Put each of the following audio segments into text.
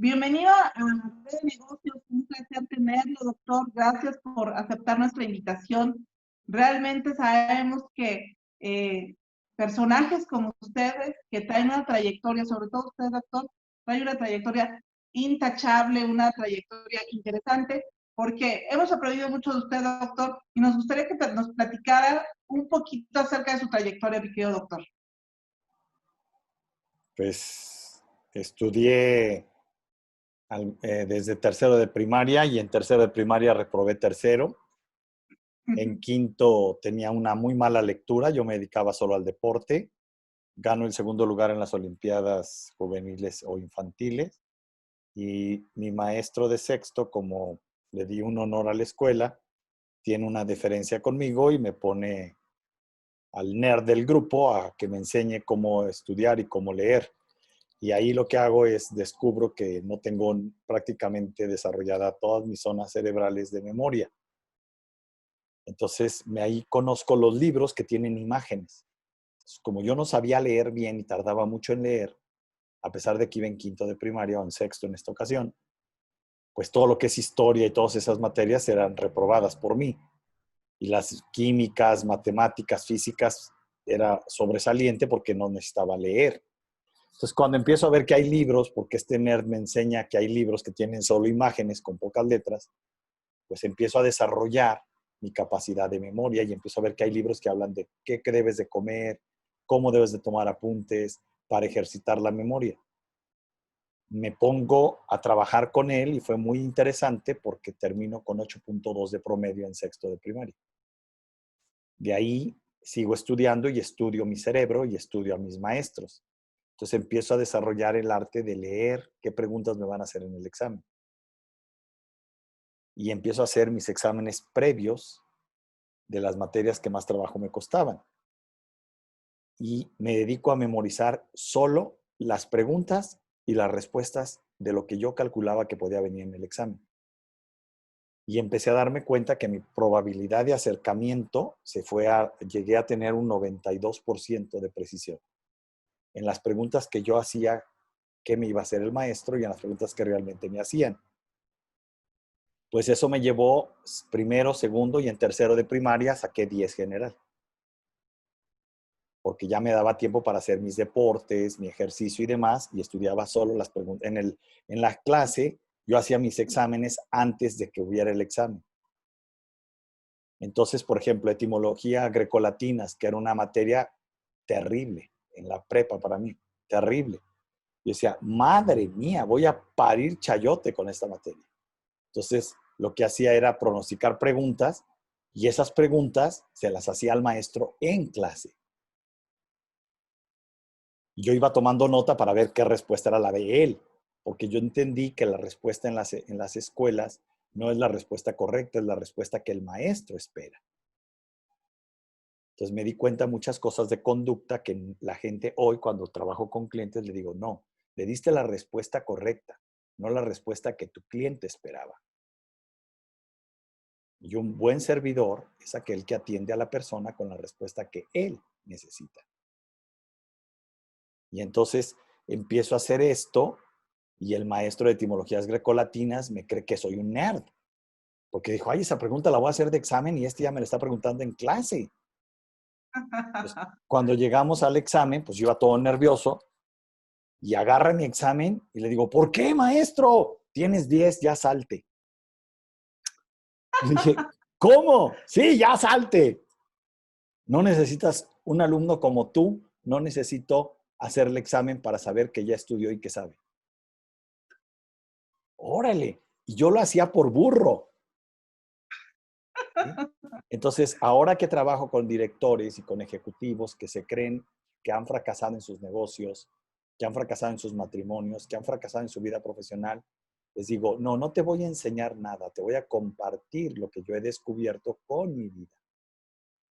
Bienvenido a Red de Negocios, un placer tenerlo, doctor. Gracias por aceptar nuestra invitación. Realmente sabemos que personajes como ustedes, que traen una trayectoria, sobre todo usted, doctor, trae una trayectoria intachable, una trayectoria interesante, porque hemos aprendido mucho de usted, doctor, y nos gustaría que nos platicara un poquito acerca de su trayectoria, mi querido doctor. Pues estudié desde tercero de primaria y en tercero de primaria reprobé tercero. En quinto tenía una muy mala lectura, yo me dedicaba solo al deporte. Gano el segundo lugar en las Olimpiadas juveniles o infantiles y mi maestro de sexto, como le di un honor a la escuela, tiene una deferencia conmigo y me pone al nerd del grupo a que me enseñe cómo estudiar y cómo leer. Y ahí lo que hago es descubro que no tengo prácticamente desarrollada todas mis zonas cerebrales de memoria. Entonces, ahí conozco los libros que tienen imágenes. Entonces, como yo no sabía leer bien y tardaba mucho en leer, a pesar de que iba en quinto de primaria o en sexto en esta ocasión, pues todo lo que es historia y todas esas materias eran reprobadas por mí. Y las químicas, matemáticas, físicas, era sobresaliente porque no necesitaba leer. Entonces, cuando empiezo a ver que hay libros, porque este nerd me enseña que hay libros que tienen solo imágenes con pocas letras, pues empiezo a desarrollar mi capacidad de memoria y empiezo a ver que hay libros que hablan de qué debes de comer, cómo debes de tomar apuntes para ejercitar la memoria. Me pongo a trabajar con él y fue muy interesante porque termino con 8.2 de promedio en sexto de primaria. De ahí sigo estudiando y estudio mi cerebro y estudio a mis maestros. Entonces empiezo a desarrollar el arte de leer qué preguntas me van a hacer en el examen. Y empiezo a hacer mis exámenes previos de las materias que más trabajo me costaban. Y me dedico a memorizar solo las preguntas y las respuestas de lo que yo calculaba que podía venir en el examen. Y empecé a darme cuenta que mi probabilidad de acercamiento llegué a tener un 92% de precisión en las preguntas que yo hacía que me iba a hacer el maestro y en las preguntas que realmente me hacían. Pues eso me llevó primero, segundo y en tercero de primaria saqué 10 general. Porque ya me daba tiempo para hacer mis deportes, mi ejercicio y demás, y estudiaba solo las preguntas. En la clase yo hacía mis exámenes antes de que hubiera el examen. Entonces, por ejemplo, etimología grecolatinas, que era una materia terrible en la prepa para mí, terrible. Yo decía, madre mía, voy a parir chayote con esta materia. Entonces, lo que hacía era pronosticar preguntas y esas preguntas se las hacía al maestro en clase. Y yo iba tomando nota para ver qué respuesta era la de él, porque yo entendí que la respuesta en las escuelas no es la respuesta correcta, es la respuesta que el maestro espera. Entonces me di cuenta de muchas cosas de conducta que la gente hoy, cuando trabajo con clientes, le digo, no, le diste la respuesta correcta, no la respuesta que tu cliente esperaba. Y un buen servidor es aquel que atiende a la persona con la respuesta que él necesita. Y entonces empiezo a hacer esto y el maestro de etimologías grecolatinas me cree que soy un nerd. Porque dijo, ay, esa pregunta la voy a hacer de examen y este ya me la está preguntando en clase. Pues, cuando llegamos al examen, pues yo iba todo nervioso y agarra mi examen y le digo, ¿por qué, maestro? Tienes 10, ya salte. Y dije, ¿cómo? Sí, ya salte. No necesitas un alumno como tú, no necesito hacer el examen para saber que ya estudió y que sabe. Órale. Y yo lo hacía por burro. ¿Sí? Entonces, ahora que trabajo con directores y con ejecutivos que se creen que han fracasado en sus negocios, que han fracasado en sus matrimonios, que han fracasado en su vida profesional, les digo, no, no te voy a enseñar nada, te voy a compartir lo que yo he descubierto con mi vida.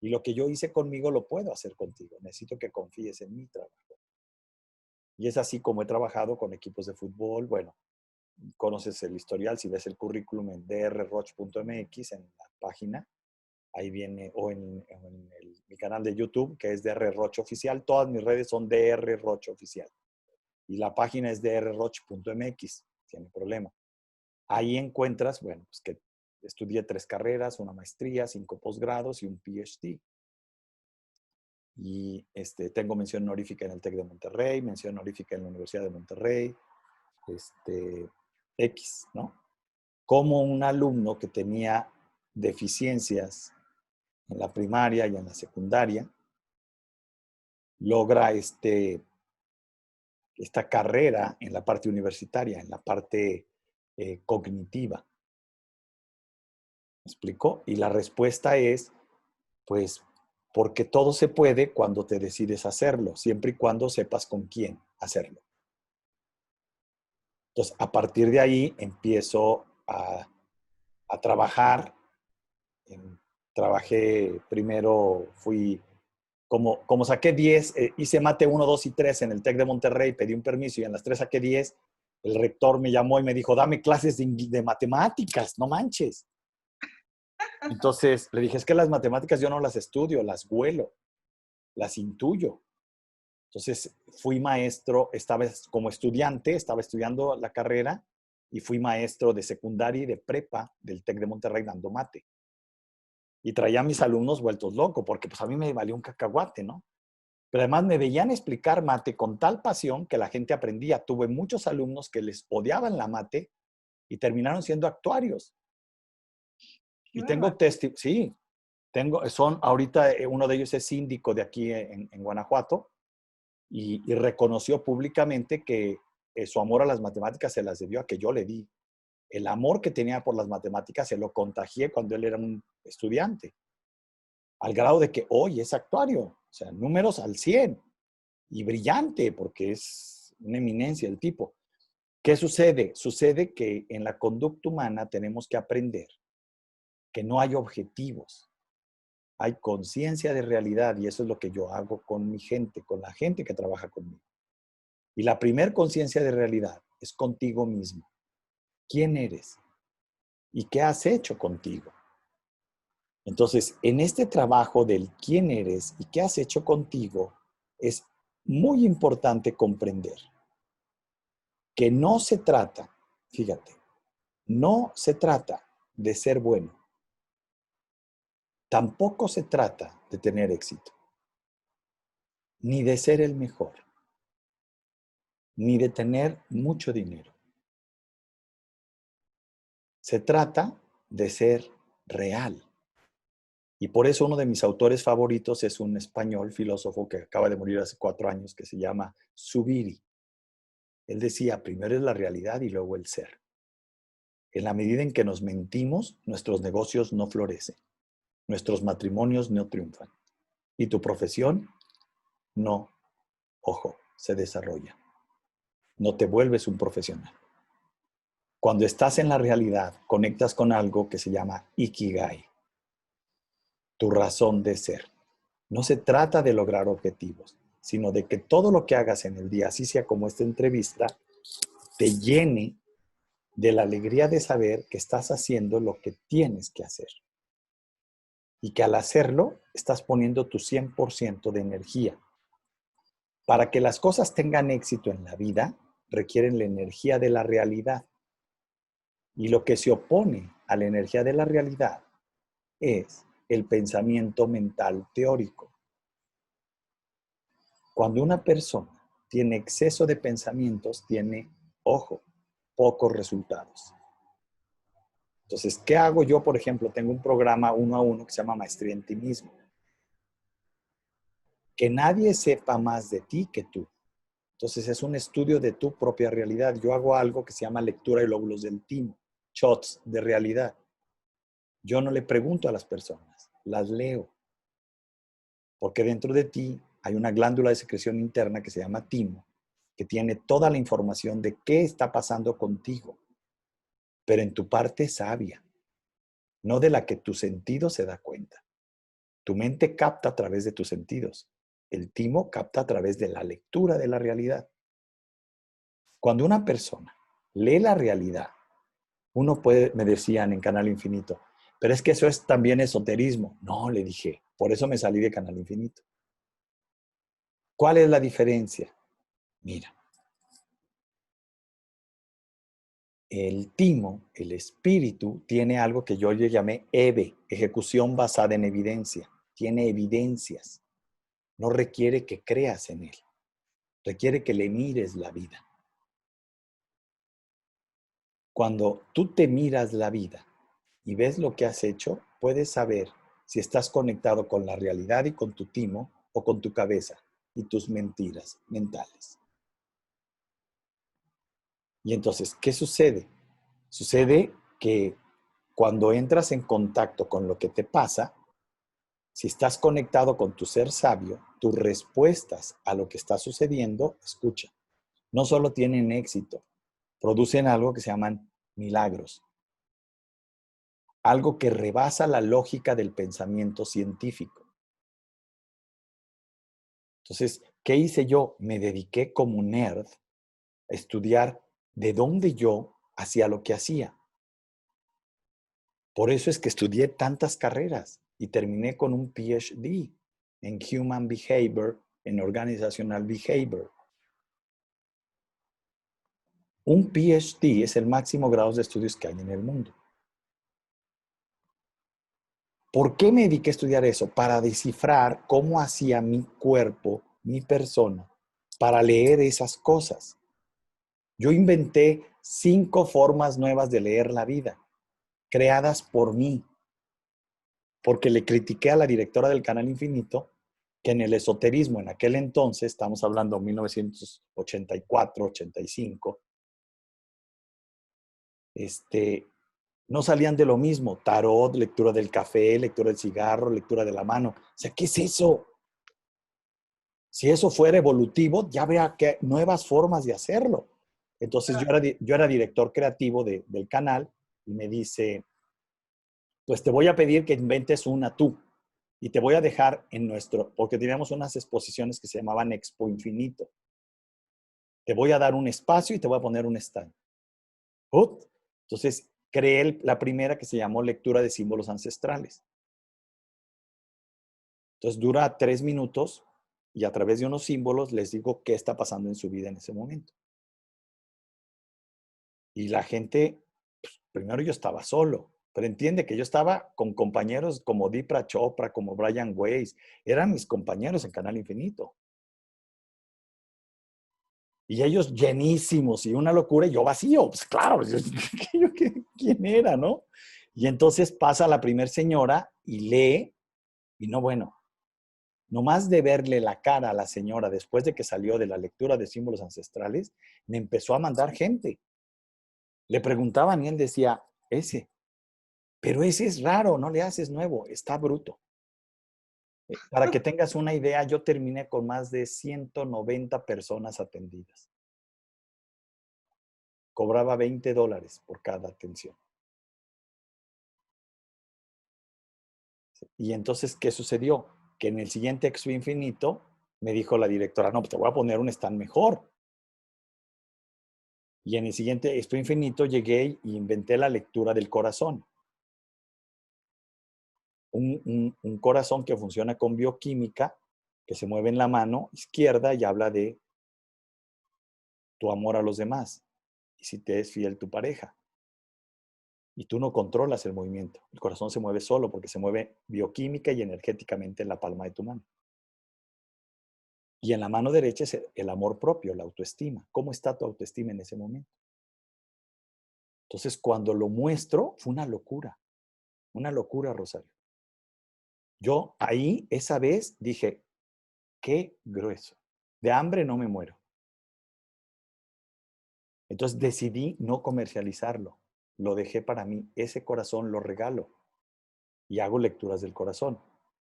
Y lo que yo hice conmigo lo puedo hacer contigo. Necesito que confíes en mi trabajo. Y es así como he trabajado con equipos de fútbol. Bueno, conoces el historial, si ves el currículum en drroch.mx en la página, ahí viene, o en mi canal de YouTube, que es DR Roch Oficial. Todas mis redes son DR Roch Oficial. Y la página es drroch.mx. tiene problema. Ahí encuentras, bueno, pues que estudié 3 carreras, una maestría, 5 posgrados y un PhD. Y tengo mención honorífica en el TEC de Monterrey, mención honorífica en la Universidad de Monterrey, X, ¿no? Como un alumno que tenía deficiencias en la primaria y en la secundaria, logra esta carrera en la parte universitaria, en la parte cognitiva. ¿Me explico? Y la respuesta es, pues, porque todo se puede cuando te decides hacerlo, siempre y cuando sepas con quién hacerlo. Entonces, a partir de ahí empiezo a trabajar. Trabajé primero, como saqué 10, hice mate 1, 2 y 3 en el TEC de Monterrey, pedí un permiso y en las 3 saqué 10. El rector me llamó y me dijo, dame clases de matemáticas, no manches. Entonces le dije, es que las matemáticas yo no las estudio, las huelo, las intuyo. Entonces fui maestro, estaba como estudiante, estaba estudiando la carrera y fui maestro de secundaria y de prepa del TEC de Monterrey dando mate. Y traía a mis alumnos vueltos locos, porque pues a mí me valió un cacahuate, ¿no? Pero además me veían explicar mate con tal pasión que la gente aprendía. Tuve muchos alumnos que les odiaban la mate y terminaron siendo actuarios. Y tengo sí, ahorita uno de ellos es síndico de aquí en Guanajuato y reconoció públicamente que su amor a las matemáticas se las debió a que yo le di. El amor que tenía por las matemáticas se lo contagié cuando él era un estudiante, al grado de que hoy es actuario, o sea, números al 100 y brillante, porque es una eminencia el tipo. ¿Qué sucede? Sucede que en la conducta humana tenemos que aprender que no hay objetivos, hay conciencia de realidad y eso es lo que yo hago con mi gente, con la gente que trabaja conmigo. Y la primer conciencia de realidad es contigo mismo. ¿Quién eres? ¿Y qué has hecho contigo? Entonces, en este trabajo del quién eres y qué has hecho contigo, es muy importante comprender que no se trata, fíjate, no se trata de ser bueno. Tampoco se trata de tener éxito, ni de ser el mejor, ni de tener mucho dinero. Se trata de ser real. Y por eso uno de mis autores favoritos es un español filósofo que acaba de morir hace 4 años, que se llama Zubiri. Él decía, primero es la realidad y luego el ser. En la medida en que nos mentimos, nuestros negocios no florecen, nuestros matrimonios no triunfan y tu profesión no, ojo, se desarrolla. No te vuelves un profesional. Cuando estás en la realidad, conectas con algo que se llama Ikigai, tu razón de ser. No se trata de lograr objetivos, sino de que todo lo que hagas en el día, así sea como esta entrevista, te llene de la alegría de saber que estás haciendo lo que tienes que hacer. Y que al hacerlo, estás poniendo tu 100% de energía. Para que las cosas tengan éxito en la vida, requieren la energía de la realidad. Y lo que se opone a la energía de la realidad es el pensamiento mental teórico. Cuando una persona tiene exceso de pensamientos, tiene, ojo, pocos resultados. Entonces, ¿qué hago yo? Por ejemplo, tengo un programa 1 a 1 que se llama Maestría en Ti Mismo. Que nadie sepa más de ti que tú. Entonces, es un estudio de tu propia realidad. Yo hago algo que se llama lectura de lóbulos del timo, shots de realidad. Yo no le pregunto a las personas, las leo. Porque dentro de ti hay una glándula de secreción interna que se llama timo, que tiene toda la información de qué está pasando contigo, pero en tu parte sabia, no de la que tu sentido se da cuenta. Tu mente capta a través de tus sentidos. El timo capta a través de la lectura de la realidad. Cuando una persona lee la realidad, uno puede, me decían en Canal Infinito, pero es que eso es también esoterismo. No, le dije, por eso me salí de Canal Infinito. ¿Cuál es la diferencia? Mira, el timo, el espíritu, tiene algo que yo le llamé EVE, ejecución basada en evidencia. Tiene evidencias. No requiere que creas en él. Requiere que le mires la vida. Cuando tú te miras la vida y ves lo que has hecho, puedes saber si estás conectado con la realidad y con tu timo o con tu cabeza y tus mentiras mentales. Y entonces, ¿qué sucede? Sucede que cuando entras en contacto con lo que te pasa, si estás conectado con tu ser sabio, tus respuestas a lo que está sucediendo, escucha, no solo tienen éxito, producen algo que se llaman milagros. Algo que rebasa la lógica del pensamiento científico. Entonces, ¿qué hice yo? Me dediqué como nerd a estudiar de dónde yo hacía lo que hacía. Por eso es que estudié tantas carreras y terminé con un PhD en Human Behavior, en Organizational Behavior. Un PhD es el máximo grado de estudios que hay en el mundo. ¿Por qué me dediqué a estudiar eso? Para descifrar cómo hacía mi cuerpo, mi persona, para leer esas cosas. Yo inventé 5 formas nuevas de leer la vida, creadas por mí, porque le critiqué a la directora del Canal Infinito que en el esoterismo, en aquel entonces, estamos hablando de 1984, 85, no salían de lo mismo, tarot, lectura del café, lectura del cigarro, lectura de la mano. O sea, ¿qué es eso? Si eso fuera evolutivo, ya habría nuevas formas de hacerlo. Entonces yo era director creativo del canal y me dice, pues te voy a pedir que inventes una tú y te voy a dejar en porque teníamos unas exposiciones que se llamaban Expo Infinito. Te voy a dar un espacio y te voy a poner un stand. Entonces creé la primera que se llamó Lectura de Símbolos Ancestrales. Entonces dura 3 minutos y a través de unos símbolos les digo qué está pasando en su vida en ese momento. Y la gente, pues, primero yo estaba solo, pero entiende que yo estaba con compañeros como Deepak Chopra, como Brian Weiss, eran mis compañeros en Canal Infinito. Y ellos llenísimos y una locura y yo vacío, pues claro, ¿quién era, no? Y entonces pasa la primer señora y lee, y no, bueno, nomás de verle la cara a la señora después de que salió de la lectura de símbolos ancestrales, me empezó a mandar gente. Le preguntaban y él decía, pero ese es raro, no le haces nuevo, está bruto. Para que tengas una idea, yo terminé con más de 190 personas atendidas. Cobraba $20 por cada atención. Y entonces, ¿qué sucedió? Que en el siguiente Expo Infinito me dijo la directora, no, pues te voy a poner un stand mejor. Y en el siguiente Expo Infinito llegué y inventé la lectura del corazón. Un corazón que funciona con bioquímica, que se mueve en la mano izquierda y habla de tu amor a los demás y si te es fiel tu pareja. Y tú no controlas el movimiento. El corazón se mueve solo porque se mueve bioquímica y energéticamente en la palma de tu mano. Y en la mano derecha es el amor propio, la autoestima. ¿Cómo está tu autoestima en ese momento? Entonces, cuando lo muestro, fue una locura, Rosario. Yo ahí, esa vez, dije, qué grueso. De hambre no me muero. Entonces decidí no comercializarlo. Lo dejé para mí. Ese corazón lo regalo y hago lecturas del corazón.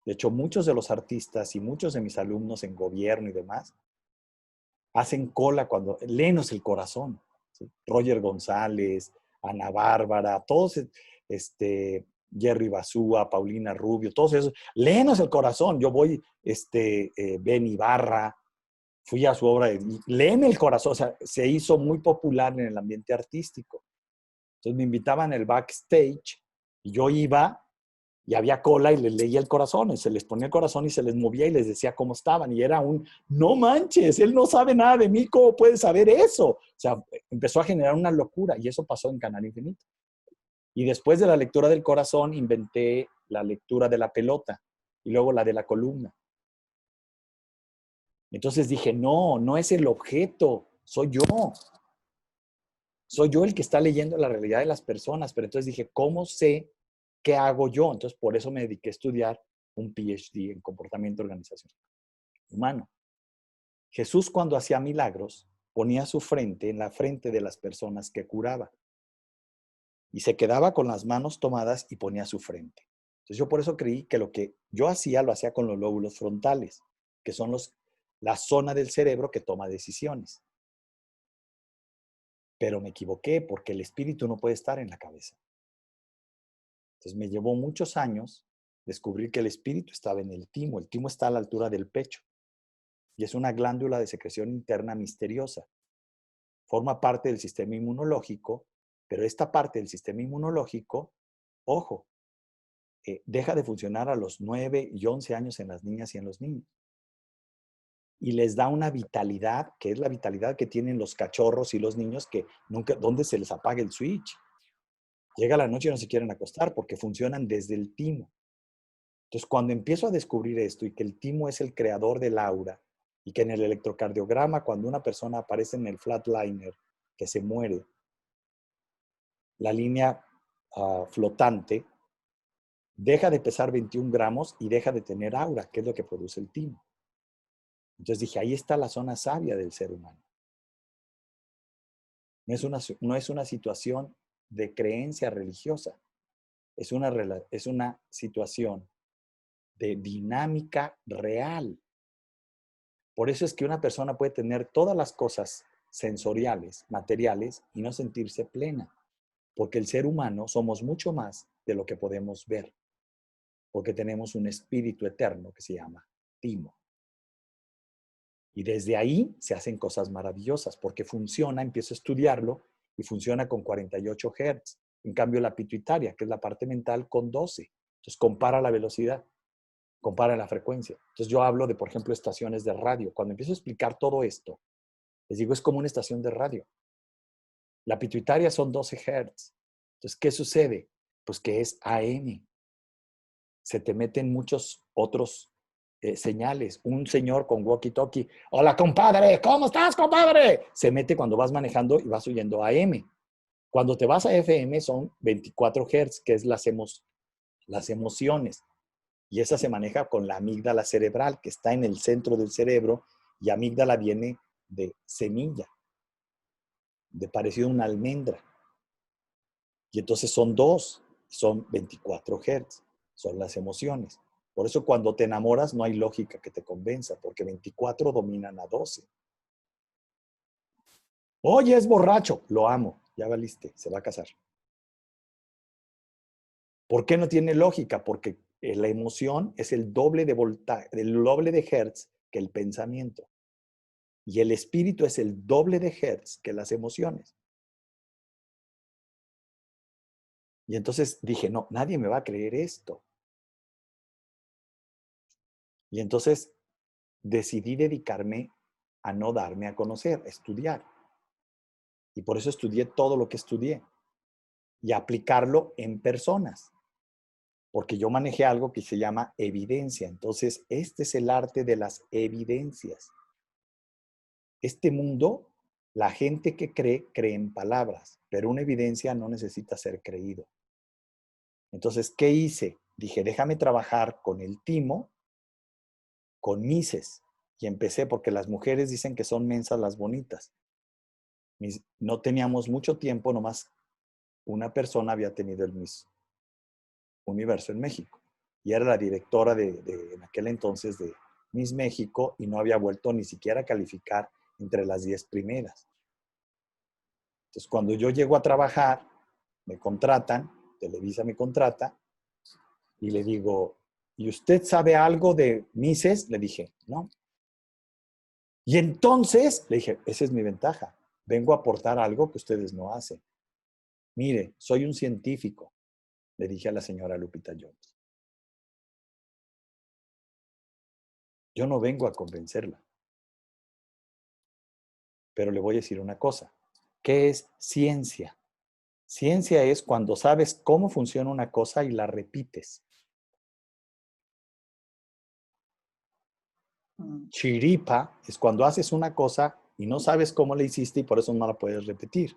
De hecho, muchos de los artistas y muchos de mis alumnos en gobierno y demás hacen cola cuando léenos el corazón. ¿Sí? Roger González, Ana Bárbara, todos, Jerry Basúa, Paulina Rubio, todos esos, léenos el corazón. Yo voy, Ben Ibarra, fui a su obra de léeme el corazón. O sea, se hizo muy popular en el ambiente artístico. Entonces me invitaban al backstage y yo iba Y había cola y les leía el corazón, y se les ponía el corazón y se les movía y les decía cómo estaban. Y era no manches, él no sabe nada de mí, ¿cómo puede saber eso? O sea, empezó a generar una locura y eso pasó en Canal Infinito. Y después de la lectura del corazón, inventé la lectura de la pelota y luego la de la columna. Entonces dije, no es el objeto, soy yo. Soy yo el que está leyendo la realidad de las personas. Pero entonces dije, ¿cómo sé qué hago yo? Entonces por eso me dediqué a estudiar un PhD en comportamiento organizacional humano. Jesús, cuando hacía milagros, ponía su frente en la frente de las personas que curaba. Y se quedaba con las manos tomadas y ponía su frente. Entonces yo por eso creí que lo que yo hacía, lo hacía con los lóbulos frontales, que son la zona del cerebro que toma decisiones. Pero me equivoqué porque el espíritu no puede estar en la cabeza. Entonces me llevó muchos años descubrir que el espíritu estaba en el timo. El timo está a la altura del pecho y es una glándula de secreción interna misteriosa. Forma parte del sistema inmunológico, pero esta parte del sistema inmunológico, ojo, deja de funcionar a los 9 y 11 años en las niñas y en los niños. Y les da una vitalidad, que es la vitalidad que tienen los cachorros y los niños, que nunca, ¿dónde se les apaga el switch? Llega la noche y no se quieren acostar porque funcionan desde el timo. Entonces, cuando empiezo a descubrir esto y que el timo es el creador del aura y que en el electrocardiograma, cuando una persona aparece en el flatliner, que se muere, la línea flotante deja de pesar 21 gramos y deja de tener aura, que es lo que produce el timo. Entonces dije, ahí está la zona sabia del ser humano. No es una situación de creencia religiosa, es una situación de dinámica real. Por eso es que una persona puede tener todas las cosas sensoriales, materiales, y no sentirse plena. Porque el ser humano somos mucho más de lo que podemos ver. Porque tenemos un espíritu eterno que se llama timo. Y desde ahí se hacen cosas maravillosas, porque funciona, empiezo a estudiarlo, y funciona con 48 Hz. En cambio, la pituitaria, que es la parte mental, con 12. Entonces, compara la velocidad, compara la frecuencia. Entonces, yo hablo de, por ejemplo, estaciones de radio. Cuando empiezo a explicar todo esto, les digo, es como una estación de radio. La pituitaria son 12 Hz. Entonces, ¿qué sucede? Pues que es AM. Se te meten muchos otros señales. Un señor con walkie-talkie, hola compadre, ¿cómo estás compadre? Se mete cuando vas manejando y vas oyendo AM. Cuando te vas a FM son 24 Hz, que es las emociones. Y esa se maneja con la amígdala cerebral, que está en el centro del cerebro, y amígdala viene de semilla, de parecido a una almendra. Y entonces son 24 Hz, son las emociones. Por eso cuando te enamoras no hay lógica que te convenza, porque 24 dominan a 12. Oye, es borracho, lo amo, ya valiste, se va a casar. ¿Por qué no tiene lógica? Porque la emoción es el doble de hertz que el pensamiento. Y el espíritu es el doble de hertz que las emociones. Y entonces dije, no, nadie me va a creer esto. Y entonces decidí dedicarme a no darme a conocer, a estudiar. Y por eso estudié todo lo que estudié y aplicarlo en personas. Porque yo manejé algo que se llama evidencia. Entonces, este es el arte de las evidencias. Este mundo, la gente que cree, cree en palabras, pero una evidencia no necesita ser creído. Entonces, ¿qué hice? Dije, déjame trabajar con el timo, con Mises. Y empecé porque las mujeres dicen que son mensas las bonitas. No teníamos mucho tiempo, nomás una persona había tenido el Miss Universo en México. Y era la directora en aquel entonces de Miss México y no había vuelto ni siquiera a calificar entre las 10 primeras. Entonces, cuando yo llego a trabajar, me contratan, Televisa me contrata, y le digo, ¿y usted sabe algo de Mises? Le dije, no. Y entonces, le dije, esa es mi ventaja. Vengo a aportar algo que ustedes no hacen. Mire, soy un científico, le dije a la señora Lupita Jones. Yo no vengo a convencerla. Pero le voy a decir una cosa. ¿Qué es ciencia? Ciencia es cuando sabes cómo funciona una cosa y la repites. Chiripa es cuando haces una cosa y no sabes cómo la hiciste y por eso no la puedes repetir.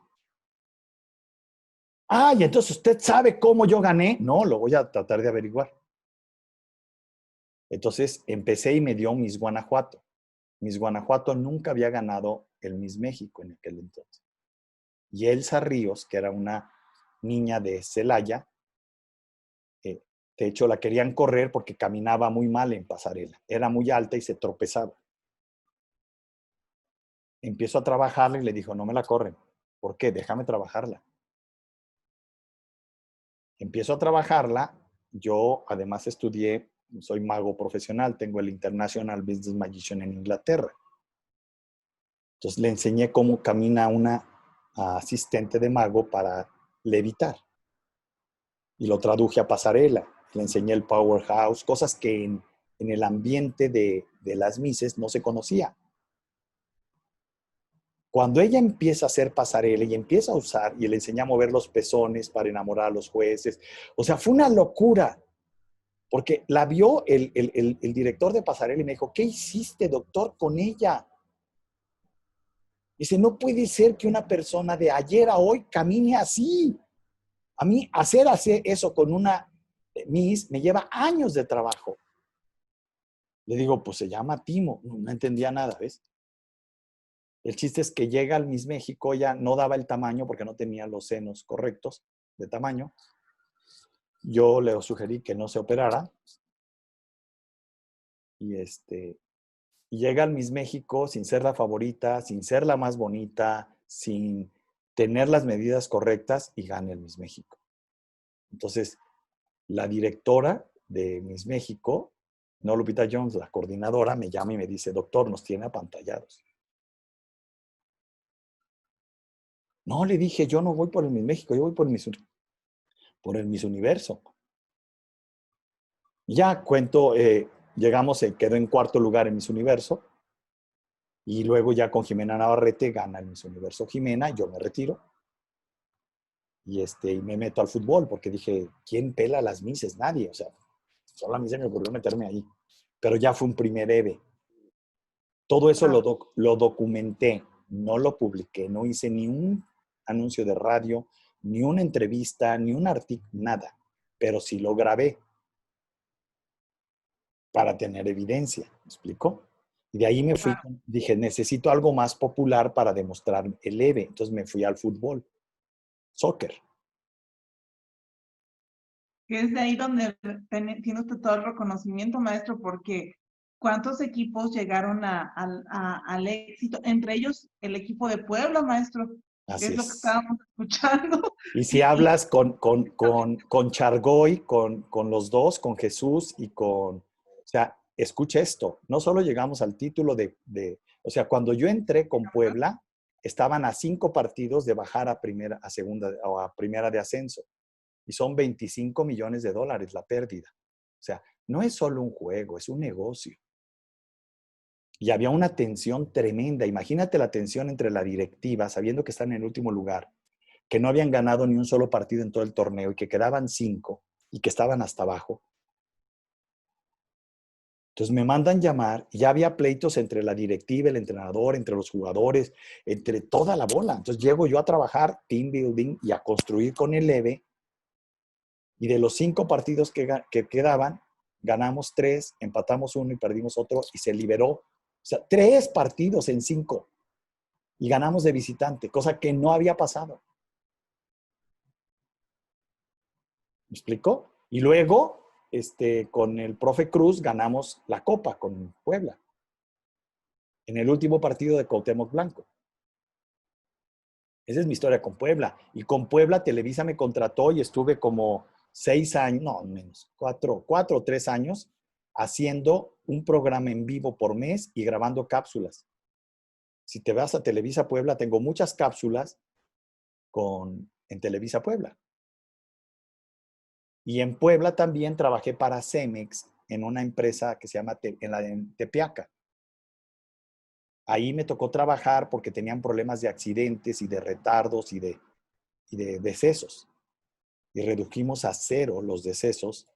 Ah, y entonces usted sabe cómo yo gané. No, lo voy a tratar de averiguar. Entonces empecé y me dio Miss Guanajuato. Miss Guanajuato nunca había ganado el Miss México en aquel entonces. Y Elsa Ríos, que era una niña de Celaya, de hecho la querían correr porque caminaba muy mal en pasarela. Era muy alta y se tropezaba. Empiezo a trabajarla y le dijo, no me la corren. ¿Por qué? Déjame trabajarla. Empiezo a trabajarla. Yo además estudié, soy mago profesional, tengo el International Business Magician en Inglaterra. Entonces le enseñé cómo camina una asistente de mago para levitar. Y lo traduje a pasarela. Le enseñé el powerhouse, cosas que en el ambiente de las Misses no se conocía. Cuando ella empieza a hacer pasarela y empieza a usar y le enseñé a mover los pezones para enamorar a los jueces, o sea, fue una locura. Porque la vio el director de pasarela y me dijo, ¿qué hiciste, doctor, con ella? Dice, no puede ser que una persona de ayer a hoy camine así. A mí hacer eso con una Miss me lleva años de trabajo. Le digo, pues se llama Timo. No entendía nada, ¿ves? El chiste es que llega al Miss México, ella no daba el tamaño porque no tenía los senos correctos de tamaño. Yo le sugerí que no se operara. Y y llega al Miss México sin ser la favorita, sin ser la más bonita, sin tener las medidas correctas y gana el Miss México. Entonces, la directora de Miss México, no Lupita Jones, la coordinadora, me llama y me dice, doctor, nos tiene apantallados. No, le dije, yo no voy por el Miss México, yo voy por el Miss Universo. Ya cuento, llegamos, quedó en cuarto lugar en Miss Universo. Y luego ya con Jimena Navarrete gana el Miss Universo Jimena, yo me retiro. Y me meto al fútbol porque dije, ¿quién pela a las Misses? Nadie, o sea, solo a mí se me ocurrió meterme ahí. Pero ya fue un primer EVE. Todo eso lo documenté, no lo publiqué, no hice ni un anuncio de radio, ni una entrevista, ni un artículo, nada. Pero sí lo grabé para tener evidencia, ¿me explico? Y de ahí me fui, dije, necesito algo más popular para demostrar el EVE. Entonces me fui al fútbol, soccer. Que es de ahí donde tiene usted todo el reconocimiento, maestro, porque ¿cuántos equipos llegaron al éxito? Entre ellos el equipo de Puebla, maestro, que Así es lo que es. estábamos escuchando. Y si hablas con Chargoy, con los dos, con Jesús y o sea, escucha esto, no solo llegamos al título o sea, cuando yo entré con Puebla, estaban a 5 partidos de bajar a primera, a segunda o a primera de ascenso. Y son $25 millones la pérdida. O sea, no es solo un juego, es un negocio. Y había una tensión tremenda. Imagínate la tensión entre la directiva, sabiendo que están en el último lugar, que no habían ganado ni un solo partido en todo el torneo y que quedaban 5 y que estaban hasta abajo. Entonces me mandan llamar y ya había pleitos entre la directiva, el entrenador, entre los jugadores, entre toda la bola. Entonces llego yo a trabajar team building y a construir con el EVE. Y de los 5 partidos que quedaban, ganamos 3, empatamos 1 y perdimos otro y se liberó. O sea, 3 partidos en 5 y ganamos de visitante, cosa que no había pasado. ¿Me explicó? Y luego, con el profe Cruz ganamos la Copa con Puebla. En el último partido de Cuauhtémoc Blanco. Esa es mi historia con Puebla. Y con Puebla Televisa me contrató y estuve como 6 años, no menos, 4 o 3 años haciendo un programa en vivo por mes y grabando cápsulas. Si te vas a Televisa Puebla, tengo muchas cápsulas en Televisa Puebla. Y en Puebla también trabajé para Cemex en una empresa que se llama en Tepeaca. Ahí me tocó trabajar porque tenían problemas de accidentes y de retardos y de decesos. Y redujimos a 0 los decesos.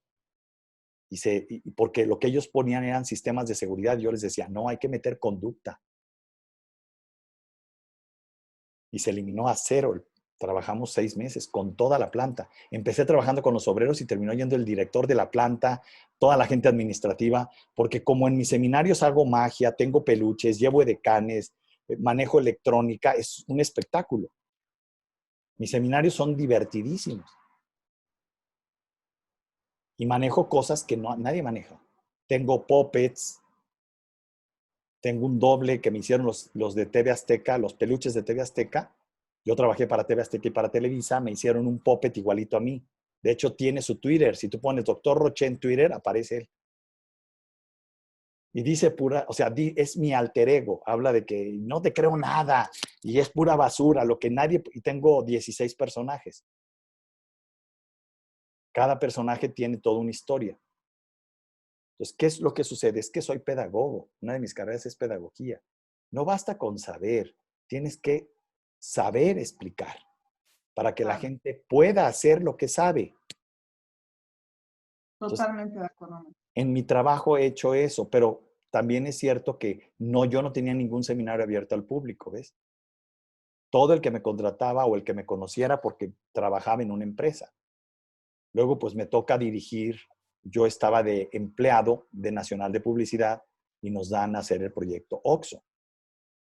Porque lo que ellos ponían eran sistemas de seguridad. Yo les decía, no, hay que meter conducta. Y se eliminó a 0. Trabajamos 6 meses con toda la planta. Empecé trabajando con los obreros y terminó yendo el director de la planta, toda la gente administrativa, porque como en mis seminarios hago magia, tengo peluches, llevo edecanes, manejo electrónica, es un espectáculo. Mis seminarios son divertidísimos. Y manejo cosas que nadie maneja. Tengo puppets, tengo un doble que me hicieron los de TV Azteca, los peluches de TV Azteca. Yo trabajé para TV Azteca y para Televisa, me hicieron un puppet igualito a mí. De hecho, tiene su Twitter. Si tú pones Dr. Roche en Twitter, aparece él. Y dice pura, o sea, es mi alter ego. Habla de que no te creo nada y es pura basura, lo que nadie... Y tengo 16 personajes. Cada personaje tiene toda una historia. Entonces, ¿qué es lo que sucede? Es que soy pedagogo. Una de mis carreras es pedagogía. No basta con saber, tienes que saber explicar para que la gente pueda hacer lo que sabe. Totalmente de acuerdo. En mi trabajo he hecho eso, pero también es cierto que yo no tenía ningún seminario abierto al público, ¿ves? Todo el que me contrataba o el que me conociera porque trabajaba en una empresa. Luego, pues me toca dirigir. Yo estaba de empleado de Nacional de Publicidad y nos dan a hacer el proyecto OXXO.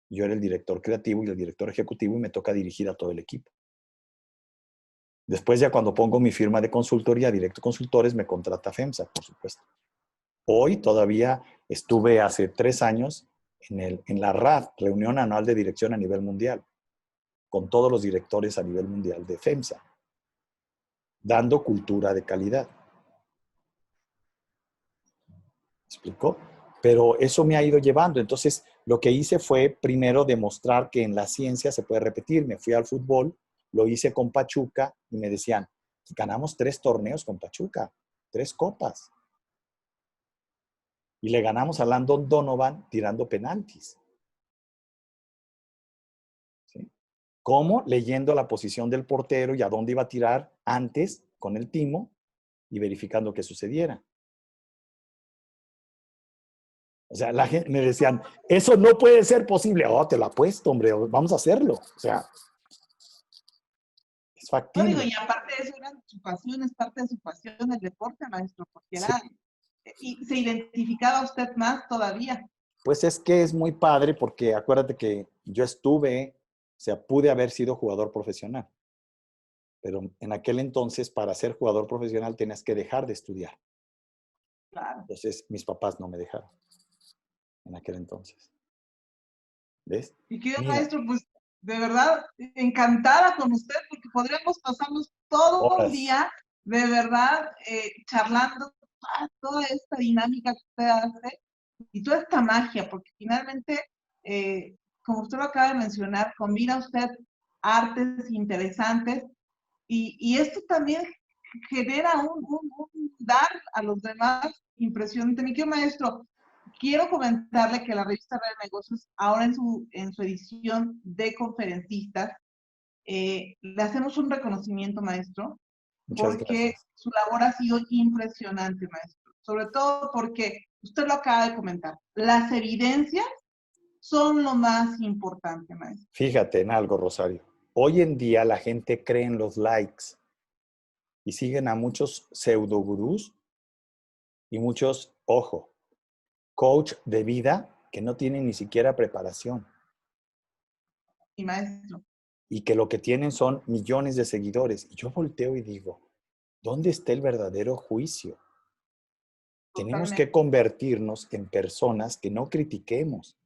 Yo era el director creativo y el director ejecutivo y me toca dirigir a todo el equipo. Después ya cuando pongo mi firma de consultoría, Directo Consultores, me contrata FEMSA, por supuesto. Hoy todavía estuve hace 3 años en la RAD, Reunión Anual de Dirección a nivel mundial, con todos los directores a nivel mundial de FEMSA, dando cultura de calidad. ¿Me explicó? Pero eso me ha ido llevando. Entonces, lo que hice fue primero demostrar que en la ciencia se puede repetir. Me fui al fútbol, lo hice con Pachuca y me decían, ganamos 3 torneos con Pachuca, 3 copas. Y le ganamos a Landon Donovan tirando penaltis. ¿Sí? ¿Cómo? Leyendo la posición del portero y a dónde iba a tirar antes con el timo y verificando que sucediera. O sea, la gente me decían, eso no puede ser posible. Oh, te lo apuesto, hombre, vamos a hacerlo. O sea, es No digo, factible. y aparte de eso, era su pasión, es parte de su pasión el deporte, maestro, porque Sí. era, y se identificaba usted más todavía. Pues es que es muy padre porque acuérdate que yo estuve, o sea, pude haber sido jugador profesional. Pero en aquel entonces, para ser jugador profesional, tenías que dejar de estudiar. Claro. Entonces, mis papás no me dejaron en aquel entonces. ¿Ves? Y querido Mira, maestro, pues de verdad encantada con usted, porque podríamos pasarnos todo un horas. día, de verdad, charlando toda esta dinámica que usted hace y toda esta magia, porque finalmente, como usted lo acaba de mencionar, combina usted artes interesantes y esto también genera un dar a los demás impresionante. Mi querido maestro, quiero comentarle que la revista Red de Negocios, ahora en su edición de conferencistas, le hacemos un reconocimiento, maestro, Muchas porque gracias. su labor ha sido impresionante, maestro. Sobre todo porque usted lo acaba de comentar. Las evidencias son lo más importante, maestro. Fíjate en algo, Rosario. Hoy en día la gente cree en los likes y siguen a muchos pseudogurús y muchos, ojo, coach de vida que no tienen ni siquiera preparación Y maestro. y que lo que tienen son millones de seguidores. Y yo volteo y digo, ¿dónde está el verdadero juicio? Tenemos que Totalmente. convertirnos en personas que no critiquemos,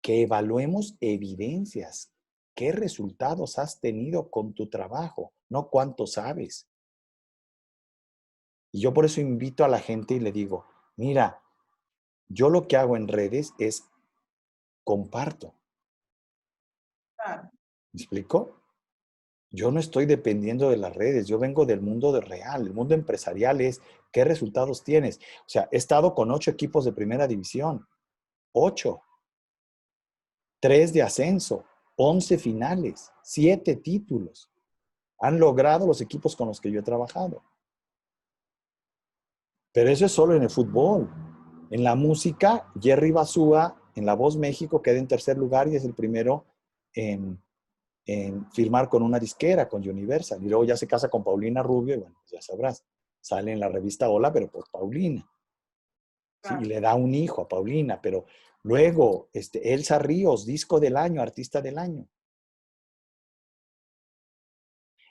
que evaluemos evidencias. ¿Qué resultados has tenido con tu trabajo? No cuánto sabes. Y yo por eso invito a la gente y le digo, mira, yo lo que hago en redes es comparto. Claro. ¿Me explico? Yo no estoy dependiendo de las redes, yo vengo del mundo real. El mundo empresarial es qué resultados tienes. O sea, he estado con 8 equipos de primera división, 8, 3 de ascenso, 11 finales, 7 títulos. Han logrado los equipos con los que yo he trabajado. Pero eso es solo en el fútbol. En la música, Jerry Basúa, en La Voz México, queda en tercer lugar y es el primero en firmar con una disquera, con Universal. Y luego ya se casa con Paulina Rubio y bueno, pues ya sabrás, sale en la revista Hola, pero por Paulina. ¿Sí? Y Claro. le da un hijo a Paulina, pero luego Elsa Ríos, disco del año, artista del año.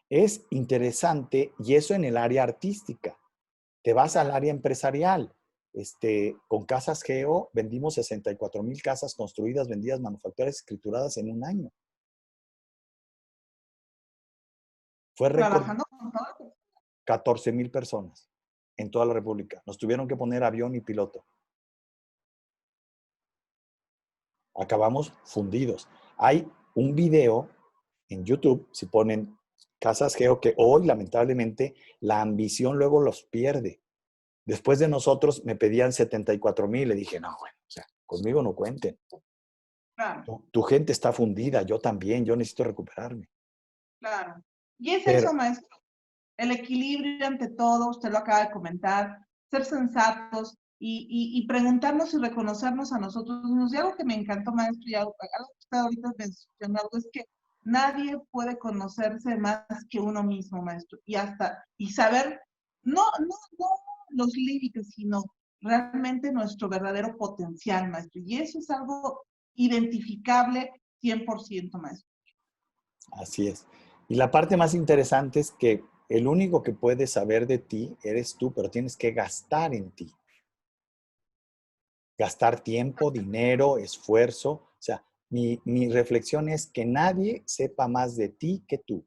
Es interesante y eso en el área artística. Te vas al área empresarial. Con Casas Geo vendimos 64,000 casas construidas, vendidas, manufacturadas, escrituradas en un año. Fue récord. Trabajando con todo. 14,000 personas en toda la República. Nos tuvieron que poner avión y piloto. Acabamos fundidos. Hay un video en YouTube, si ponen Casas Geo, que hoy lamentablemente la ambición luego los pierde. Después de nosotros me pedían 74,000. Le dije, no, bueno, o sea, conmigo no cuenten. Claro, Tu gente está fundida, yo también, yo necesito recuperarme. claro. Y es Pero eso, maestro. El equilibrio ante todo, usted lo acaba de comentar, ser sensatos y preguntarnos y reconocernos a nosotros mismos. Y algo que me encantó, maestro, y algo que usted ahorita mencionó, algo es que nadie puede conocerse más que uno mismo, maestro. Y saber, no los límites, sino realmente nuestro verdadero potencial, maestro. Y eso es algo identificable 100%, maestro. así es. Y la parte más interesante es que el único que puede saber de ti eres tú, pero tienes que gastar en ti. Gastar tiempo, dinero, esfuerzo. O sea, mi reflexión es que nadie sepa más de ti que tú.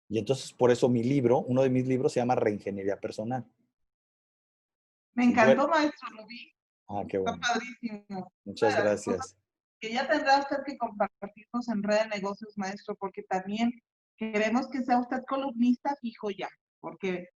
Y entonces por eso mi libro, uno de mis libros se llama Reingeniería Personal. Me Si yo, encantó, maestro, lo vi. qué Está bueno. padrísimo. Muchas Una de las cosas gracias. que ya tendrá usted que compartirnos en Red de Negocios, maestro, porque también queremos que sea usted columnista fijo ya, porque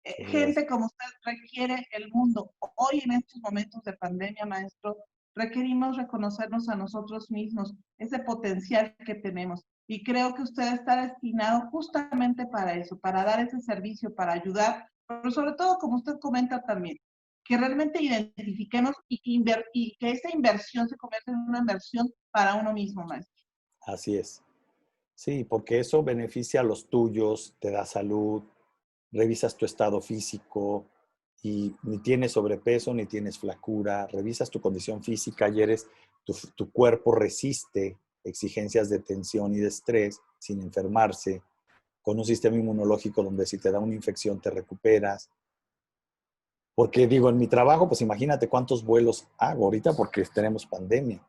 Muchas gracias. gente como usted requiere el mundo. Hoy en estos momentos de pandemia, maestro, requerimos reconocernos a nosotros mismos, ese potencial que tenemos. Y creo que usted está destinado justamente para eso, para dar ese servicio, para ayudar, pero sobre todo, como usted comenta también, que realmente identifiquemos y que esa inversión se convierta en una inversión para uno mismo, maestro. Así es. Sí, porque eso beneficia a los tuyos, te da salud, revisas tu estado físico y ni tienes sobrepeso ni tienes flacura, revisas tu condición física y tu cuerpo resiste exigencias de tensión y de estrés sin enfermarse, con un sistema inmunológico donde si te da una infección te recuperas. Porque digo, en mi trabajo, pues imagínate cuántos vuelos hago ahorita porque tenemos pandemia,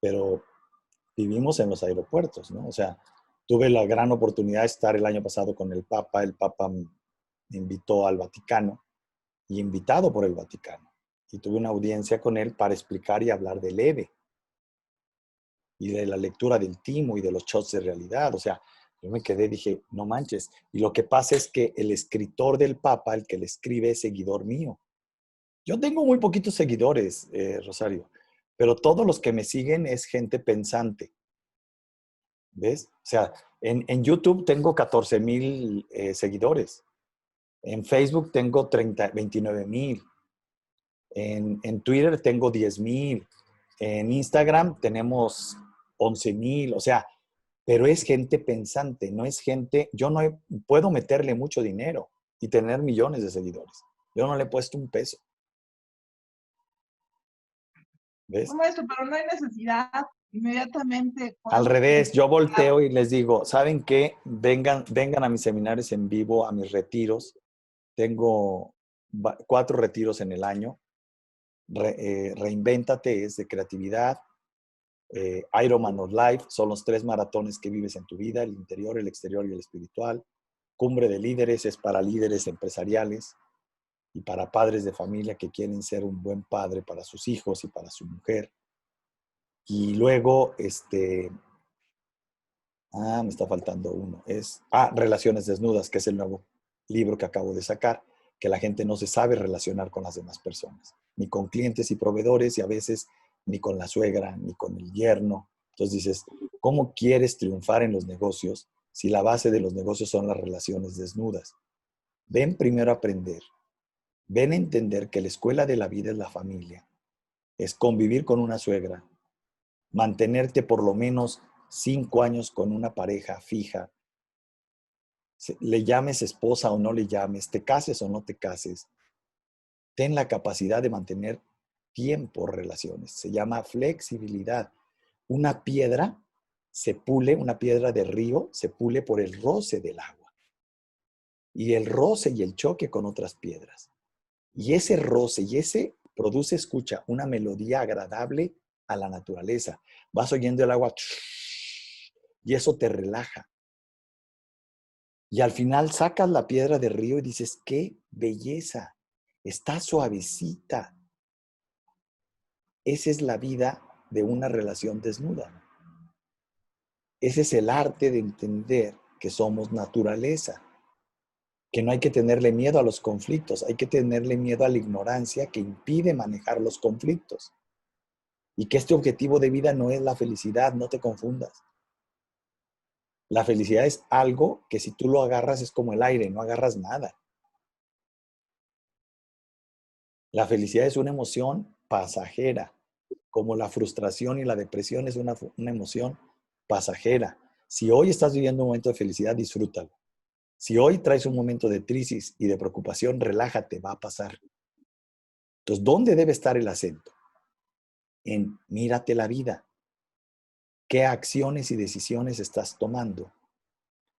pero vivimos en los aeropuertos, ¿no? O sea, tuve la gran oportunidad de estar el año pasado con el Papa me invitó al Vaticano y invitado por el Vaticano. Y tuve una audiencia con él para explicar y hablar del EVE y de la lectura del timo y de los shots de realidad. O sea, yo me quedé, dije, no manches. Y lo que pasa es que el escritor del Papa, el que le escribe, es seguidor mío. Yo tengo muy poquitos seguidores, Rosario, pero todos los que me siguen es gente pensante. ¿Ves? O sea, en YouTube tengo 14,000 seguidores. En Facebook tengo 29,000. En Twitter tengo 10,000. En Instagram tenemos 11,000. O sea, pero es gente pensante, no es gente. Yo no puedo meterle mucho dinero y tener millones de seguidores. Yo no le he puesto un peso. No, ¿Ves? maestro, pero no hay necesidad. Inmediatamente Al podemos revés, yo identificar. volteo y les digo, ¿saben qué? Vengan a mis seminarios en vivo, a mis retiros. Tengo 4 retiros en el año. Reinvéntate es de creatividad. Ironman of Life son los 3 maratones que vives en tu vida, el interior, el exterior y el espiritual. Cumbre de líderes es para líderes empresariales y para padres de familia que quieren ser un buen padre para sus hijos y para su mujer. Y luego, Ah, me está faltando uno. Relaciones desnudas, que es el nuevo libro que acabo de sacar, que la gente no se sabe relacionar con las demás personas, ni con clientes y proveedores, y a veces ni con la suegra, ni con el yerno. Entonces dices, ¿cómo quieres triunfar en los negocios si la base de los negocios son las relaciones desnudas? Ven primero a aprender, ven a entender que la escuela de la vida es la familia, es convivir con una suegra, mantenerte por lo menos 5 años con una pareja fija, le llames esposa o no le llames, te cases o no te cases, ten la capacidad de mantener tiempo relaciones. Se llama flexibilidad. Una piedra se pule, una piedra de río se pule por el roce del agua y el roce y el choque con otras piedras. Y ese roce y ese produce, escucha, una melodía agradable a la naturaleza. Vas oyendo el agua y eso te relaja. Y al final sacas la piedra de río y dices, qué belleza, está suavecita. Esa es la vida de una relación desnuda. Ese es el arte de entender que somos naturaleza, que no hay que tenerle miedo a los conflictos, hay que tenerle miedo a la ignorancia que impide manejar los conflictos. Y que este objetivo de vida no es la felicidad, no te confundas. La felicidad es algo que si tú lo agarras es como el aire, no agarras nada. La felicidad es una emoción pasajera, como la frustración y la depresión es una emoción pasajera. Si hoy estás viviendo un momento de felicidad, disfrútalo. Si hoy traes un momento de crisis y de preocupación, relájate, va a pasar. Entonces, ¿dónde debe estar el acento? En mírate la vida. ¿Qué acciones y decisiones estás tomando?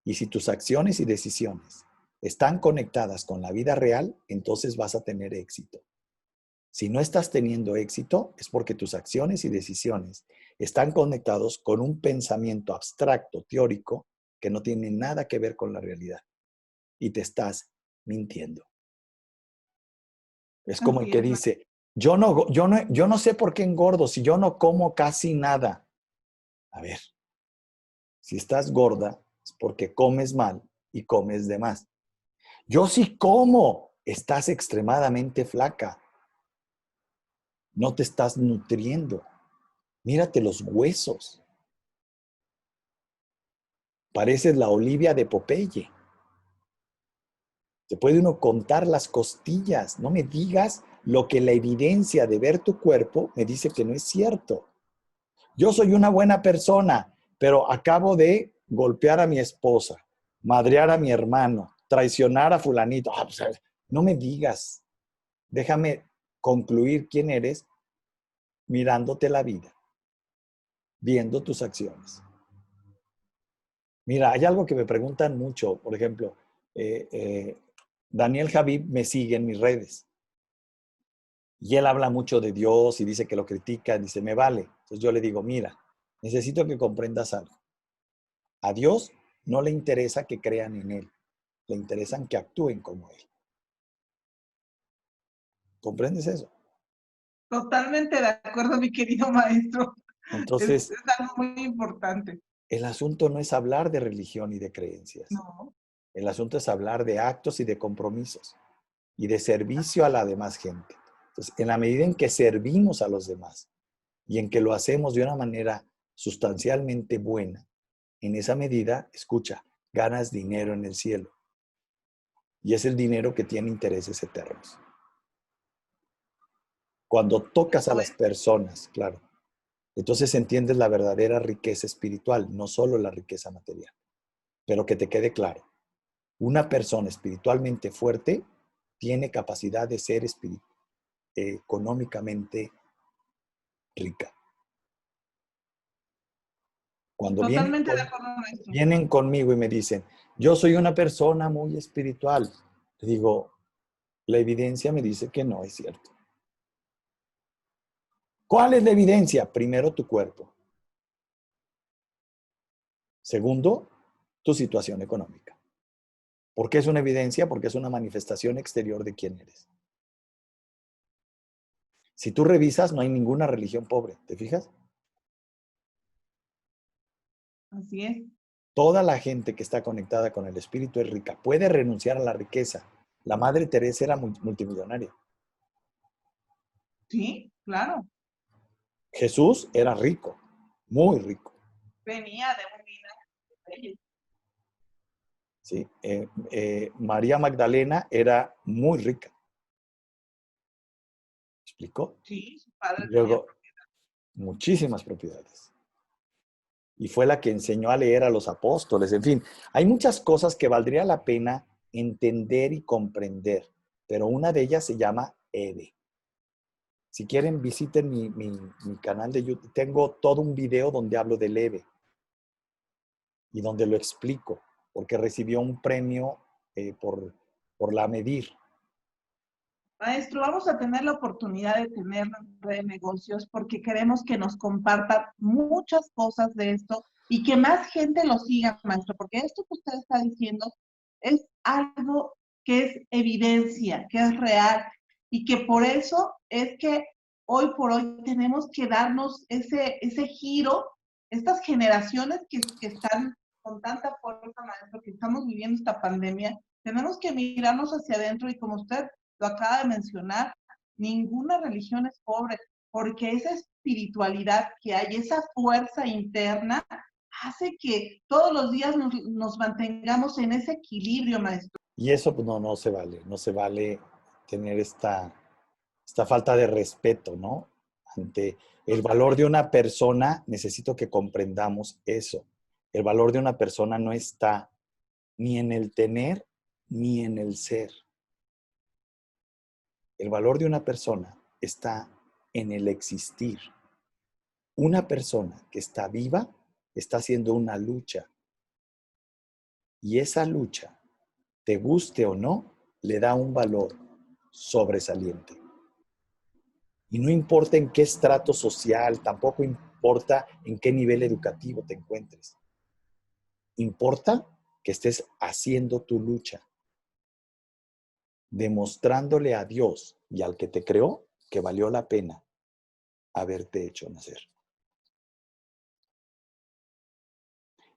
Y si tus acciones y decisiones están conectadas con la vida real, entonces vas a tener éxito. Si no estás teniendo éxito, es porque tus acciones y decisiones están conectados con un pensamiento abstracto, teórico, que no tiene nada que ver con la realidad. Y te estás mintiendo. Es como el Así que es, dice, yo no sé por qué engordo si yo no como casi nada. A ver, si estás gorda es porque comes mal y comes de más. Yo sí como, estás extremadamente flaca. No te estás nutriendo. Mírate los huesos. Pareces la Olivia de Popeye. Te puede uno contar las costillas. No me digas lo que la evidencia de ver tu cuerpo me dice que no es cierto. Yo soy una buena persona, pero acabo de golpear a mi esposa, madrear a mi hermano, traicionar a fulanito. No me digas. Déjame concluir quién eres mirándote la vida, viendo tus acciones. Mira, hay algo que me preguntan mucho, por ejemplo, Daniel Javib me sigue en mis redes y él habla mucho de Dios y dice que lo critica, dice, me vale. Entonces yo le digo, mira, necesito que comprendas algo. A Dios no le interesa que crean en Él, le interesan que actúen como Él. ¿Comprendes eso? totalmente de acuerdo, mi querido maestro. Entonces, Es algo muy importante. el asunto no es hablar de religión y de creencias. No, El asunto es hablar de actos y de compromisos y de servicio a la demás gente. Entonces, en la medida en que servimos a los demás y en que lo hacemos de una manera sustancialmente buena, en esa medida, escucha, ganas dinero en el cielo. Y es el dinero que tiene intereses eternos. Cuando tocas a las personas, claro, entonces entiendes la verdadera riqueza espiritual, no solo la riqueza material. Pero que te quede claro, una persona espiritualmente fuerte tiene capacidad de ser económicamente rica. Cuando totalmente de acuerdo, maestro. vienen conmigo y me dicen, yo soy una persona muy espiritual, le digo, la evidencia me dice que no es cierto. ¿Cuál es la evidencia? Primero, tu cuerpo. Segundo, tu situación económica. ¿Por qué es una evidencia? Porque es una manifestación exterior de quién eres. Si tú revisas, no hay ninguna religión pobre, ¿te fijas? Así es. Toda la gente que está conectada con el espíritu es rica, puede renunciar a la riqueza. La Madre Teresa era multimillonaria. Sí, claro. Jesús era rico, muy rico. Venía de un linaje. ¿Sí? María Magdalena era muy rica. ¿Me explicó? Sí, su padre Y tenía. luego, muchísimas propiedades. Y fue la que enseñó a leer a los apóstoles. En fin, hay muchas cosas que valdría la pena entender y comprender, pero una de ellas se llama Eve. Si quieren, visiten mi canal de YouTube. Tengo todo un video donde hablo del Eve y donde lo explico, porque recibió un premio por la Medir. Maestro, vamos a tener la oportunidad de tenerlo en Red de Negocios porque queremos que nos comparta muchas cosas de esto y que más gente lo siga, maestro, porque esto que usted está diciendo es algo que es evidencia, que es real y que por eso es que hoy por hoy tenemos que darnos ese giro, estas generaciones que están con tanta fuerza, maestro, que estamos viviendo esta pandemia, tenemos que mirarnos hacia adentro y como usted lo acaba de mencionar, ninguna religión es pobre, porque esa espiritualidad que hay, esa fuerza interna, hace que todos los días nos mantengamos en ese equilibrio, maestro. Y eso pues, no se vale. No se vale tener esta falta de respeto, ¿no? Ante el valor de una persona, necesito que comprendamos eso. El valor de una persona no está ni en el tener ni en el ser. El valor de una persona está en el existir. Una persona que está viva está haciendo una lucha. Y esa lucha, te guste o no, le da un valor sobresaliente. Y no importa en qué estrato social, tampoco importa en qué nivel educativo te encuentres. Importa que estés haciendo tu lucha, demostrándole a Dios y al que te creó que valió la pena haberte hecho nacer.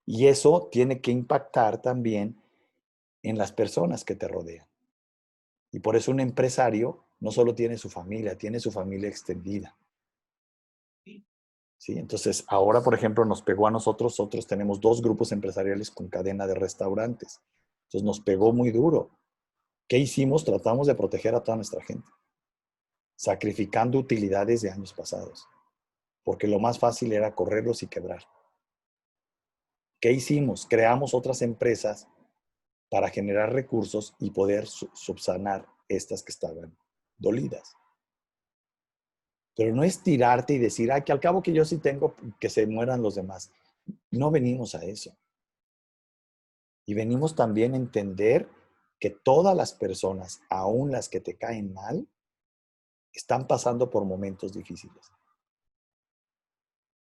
Y eso tiene que impactar también en las personas que te rodean. Y por eso un empresario no solo tiene su familia extendida. ¿Sí? Entonces, ahora, por ejemplo, nos pegó a nosotros tenemos 2 grupos empresariales con cadena de restaurantes. Entonces, nos pegó muy duro. ¿Qué hicimos? Tratamos de proteger a toda nuestra gente, sacrificando utilidades de años pasados, porque lo más fácil era correrlos y quebrar. ¿Qué hicimos? Creamos otras empresas para generar recursos y poder subsanar estas que estaban dolidas. Pero no es tirarte y decir, ay, que al cabo que yo sí tengo, que se mueran los demás. No venimos a eso. Y venimos también a entender que todas las personas, aún las que te caen mal, están pasando por momentos difíciles.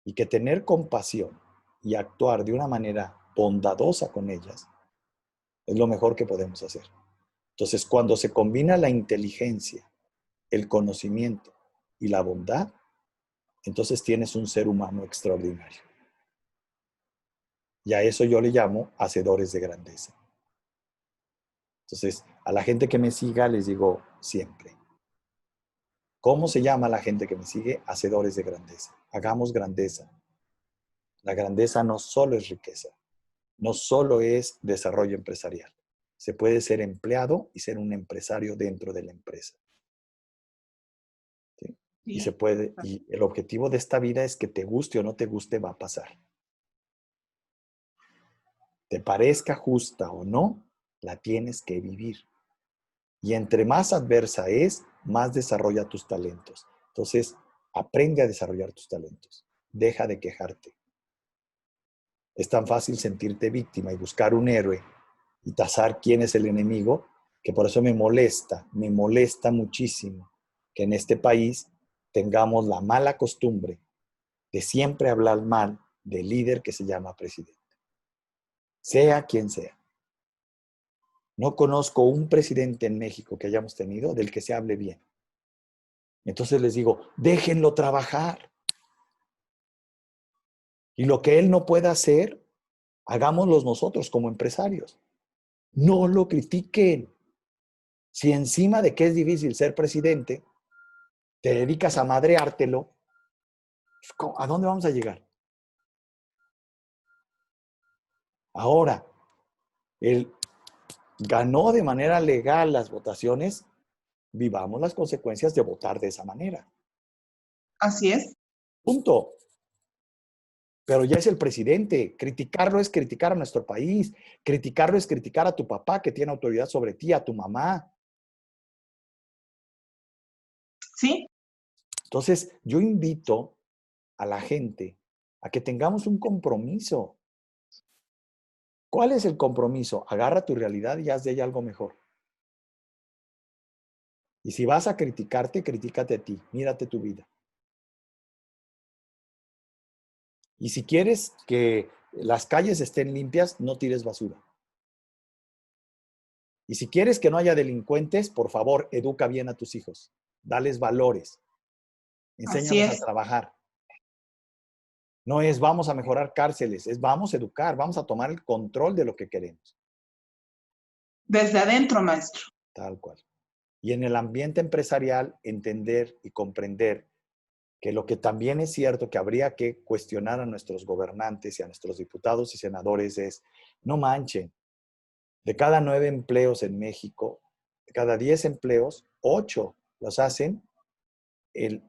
Y que tener compasión y actuar de una manera bondadosa con ellas es lo mejor que podemos hacer. Entonces, cuando se combina la inteligencia, el conocimiento y la bondad, entonces tienes un ser humano extraordinario. Y a eso yo le llamo hacedores de grandeza. Entonces, a la gente que me siga les digo siempre, ¿cómo se llama la gente que me sigue? Hacedores de grandeza. Hagamos grandeza. La grandeza no solo es riqueza, no solo es desarrollo empresarial. Se puede ser empleado y ser un empresario dentro de la empresa. ¿Sí? Y se Sí, puede, y el objetivo de esta vida es que te guste o no te guste, va a pasar. Te parezca justa o no, la tienes que vivir. Y entre más adversa es, más desarrolla tus talentos. Entonces, aprende a desarrollar tus talentos. Deja de quejarte. Es tan fácil sentirte víctima y buscar un héroe y tasar quién es el enemigo, que por eso me molesta muchísimo que en este país tengamos la mala costumbre de siempre hablar mal del líder que se llama presidente. Sea quien sea. No conozco un presidente en México que hayamos tenido del que se hable bien. Entonces les digo, déjenlo trabajar. Y lo que él no pueda hacer, Hagámoslos nosotros como empresarios. No lo critiquen. Si encima de que es difícil ser presidente, te dedicas a madreártelo, ¿a dónde vamos a llegar? Ahora, él ganó de manera legal las votaciones, vivamos las consecuencias de votar de esa manera. Así es. Punto. Pero ya es el presidente. Criticarlo es criticar a nuestro país. Criticarlo es criticar a tu papá que tiene autoridad sobre ti, a tu mamá. Sí. Entonces, yo invito a la gente a que tengamos un compromiso. ¿Cuál es el compromiso? Agarra tu realidad y haz de ella algo mejor. Y si vas a criticarte, critícate a ti. Mírate tu vida. Y si quieres que las calles estén limpias, no tires basura. Y si quieres que no haya delincuentes, por favor, educa bien a tus hijos. Dales valores. Así Enséñalos a es. trabajar. No es vamos a mejorar cárceles, es vamos a educar, vamos a tomar el control de lo que queremos. Desde adentro, maestro. Tal cual. Y en el ambiente empresarial, entender y comprender que lo que también es cierto que habría que cuestionar a nuestros gobernantes y a nuestros diputados y senadores es, no manchen, de cada 9 empleos en México, de cada 10 empleos, 8 los hacen el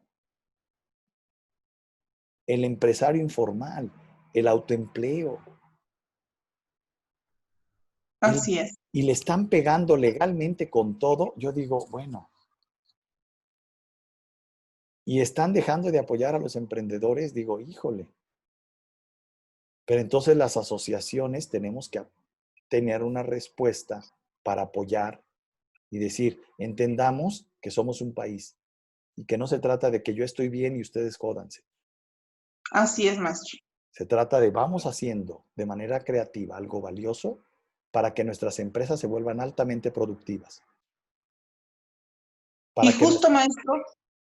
empresario informal, el autoempleo. Así es. Y le están pegando legalmente con todo. Yo digo, bueno, y están dejando de apoyar a los emprendedores, digo, híjole. Pero entonces las asociaciones tenemos que tener una respuesta para apoyar y decir, entendamos que somos un país y que no se trata de que yo estoy bien y ustedes jódanse. Así es, maestro. Se trata de vamos haciendo de manera creativa algo valioso para que nuestras empresas se vuelvan altamente productivas. Y Para que justo, maestro,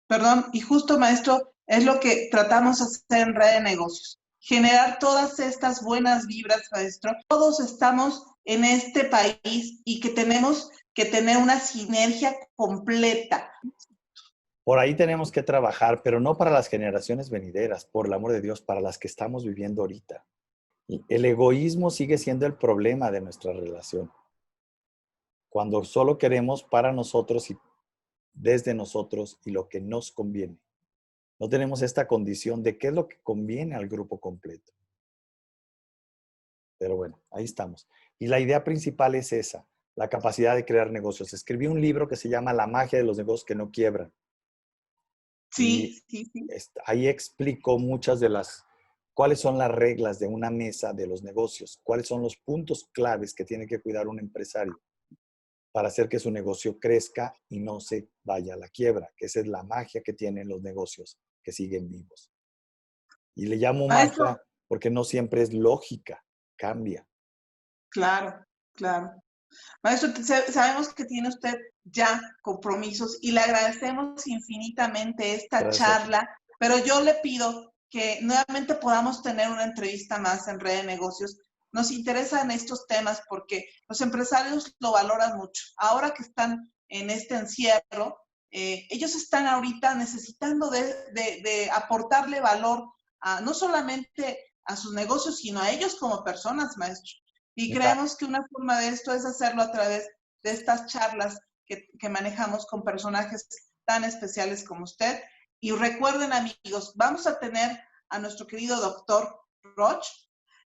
perdón, y justo, maestro, es lo que tratamos de hacer en Red de Negocios. Generar todas estas buenas vibras, maestro. Todos estamos en este país y que tenemos que tener una sinergia completa. por ahí tenemos que trabajar, pero no para las generaciones venideras, por el amor de Dios, para las que estamos viviendo ahorita. El egoísmo sigue siendo el problema de nuestra relación. Cuando solo queremos para nosotros y desde nosotros y lo que nos conviene. No tenemos esta condición de qué es lo que conviene al grupo completo. Pero bueno, ahí estamos. Y la idea principal es esa, la capacidad de crear negocios. Escribí un libro que se llama La magia de los negocios que no quiebran. Y Sí, sí, sí. ahí explico muchas de cuáles son las reglas de una mesa de los negocios, cuáles son los puntos claves que tiene que cuidar un empresario para hacer que su negocio crezca y no se vaya a la quiebra, que esa es la magia que tienen los negocios que siguen vivos. Y le llamo Maestro, magia porque no siempre es lógica, cambia. claro, claro. Maestro, sabemos que tiene usted ya compromisos y le agradecemos infinitamente esta Gracias. charla, pero yo le pido que nuevamente podamos tener una entrevista más en Red de Negocios. Nos interesan estos temas porque los empresarios lo valoran mucho. Ahora que están en este encierro, ellos están ahorita necesitando de aportarle valor no solamente a sus negocios, sino a ellos como personas, maestro. Y Mira, creemos que una forma de esto es hacerlo a través de estas charlas que manejamos con personajes tan especiales como usted. Y recuerden, amigos, vamos a tener a nuestro querido doctor Roch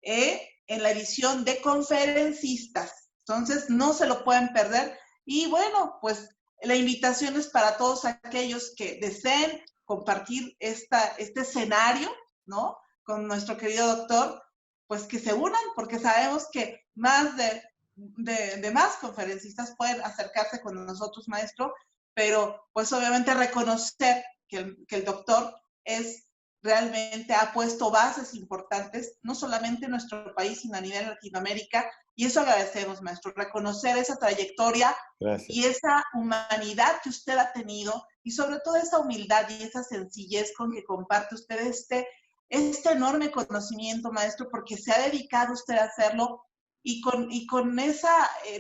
en la edición de conferencistas. Entonces, no se lo pueden perder. Y bueno, pues la invitación es para todos aquellos que deseen compartir este escenario, ¿no? Con nuestro querido doctor, pues que se unan, porque sabemos que más de más conferencistas pueden acercarse con nosotros, maestro, pero pues obviamente reconocer que el doctor realmente ha puesto bases importantes, no solamente en nuestro país, sino a nivel Latinoamérica, y eso agradecemos, maestro, reconocer esa trayectoria gracias. y esa humanidad que usted ha tenido, y sobre todo esa humildad y esa sencillez con que comparte usted este enorme conocimiento, maestro, porque se ha dedicado usted a hacerlo y con ese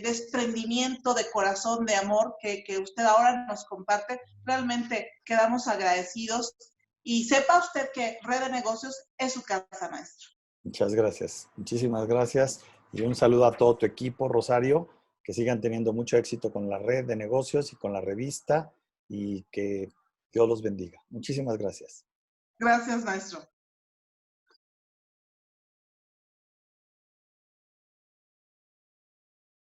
desprendimiento de corazón, de amor que usted ahora nos comparte, realmente quedamos agradecidos. Y sepa usted que Red de Negocios es su casa, maestro. Muchas gracias. Muchísimas gracias. Y un saludo a todo tu equipo, Rosario, que sigan teniendo mucho éxito con la red de negocios y con la revista y que Dios los bendiga. Muchísimas gracias. Gracias, maestro.